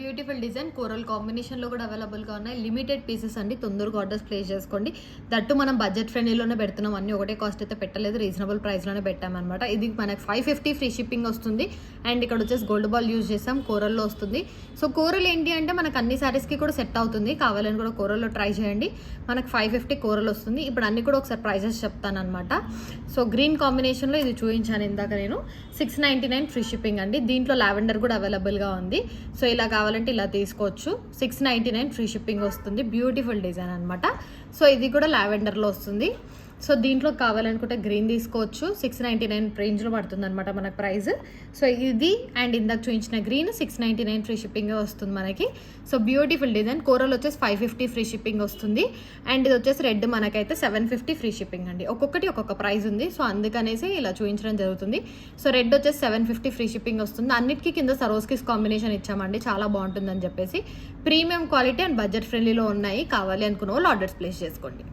Beautiful design coral కాంబినేషన్లో కూడా అవైలబుల్గా ఉన్నాయి. లిమిటెడ్ పీసెస్ అండి, తొందరగా ఆర్డర్స్ ప్లేస్ చేసుకోండి. దట్టు మనం బడ్జెట్ ఫ్రెండ్లీలోనే పెడుతున్నాం, అన్ని ఒకటే కాస్ట్ అయితే పెట్టలేదు, రీజనబుల్ ప్రైస్లోనే పెట్టామన్నమాట. ఇది మనకు 550 ఫ్రీ షిప్పింగ్ వస్తుంది. అండ్ ఇక్కడ వచ్చేసి గోల్డ్ బాల్ యూజ్ చేసాం, కోరల్లో వస్తుంది. సో కోరల్ ఏంటి అంటే మనకు అన్ని సారీస్కి కూడా సెట్ అవుతుంది, కావాలని కూడా కోరల్లో ట్రై చేయండి. మనకు 550 కోరల్ వస్తుంది. ఇప్పుడు అన్ని కూడా ఒకసారి ప్రైజెస్ చెప్తాను అనమాట. సో గ్రీన్ కాంబినేషన్లో ఇది చూపించాను ఇందాక నేను, 699 ఫ్రీ షిప్పింగ్ అండి. దీంట్లో లావెండర్ కూడా అవైలబుల్గా ఉంది. సో ఇలా కావాలంటే ఇలా తీసుకోవచ్చు. 699 ఫ్రీ షిప్పింగ్ వస్తుంది. బ్యూటిఫుల్ డిజైన్ అనమాట. సో ఇది కూడా లావెండర్లో వస్తుంది. సో దీంట్లో కావాలనుకుంటే గ్రీన్ తీసుకోవచ్చు. 699 రేంజ్లో పడుతుంది అనమాట మనకు ప్రైస్. సో ఇది అండ్ ఇందాక చూపించిన గ్రీన్ 699 ఫ్రీ షిప్పింగ్ వస్తుంది మనకి. So beautiful design. కోరల్ వచ్చేసి 550 ఫ్రీ షిప్పింగ్ వస్తుంది. అండ్ ఇది వచ్చేసి రెడ్ మనకైతే 750 ఫ్రీ షిప్పింగ్ అండి. ఒక్కొక్కటి ఒక్కొక్క ప్రైస్ ఉంది, సో అందుకనేసి ఇలా చూపించడం జరుగుతుంది. సో రెడ్ వచ్చేసి 750 ఫ్రీ షిప్పింగ్ వస్తుంది. అన్నిటికీ కింద సరోస్కిస్ కాంబినేషన్ ఇచ్చామండి, చాలా బాగుంటుందని చెప్పేసి. ప్రీమియం క్వాలిటీ అండ్ బడ్జెట్ ఫ్రెండ్లీలో ఉన్నాయి. కావాలి అనుకున్న వాళ్ళు ఆర్డర్స్ ప్లేస్ చేసుకోండి.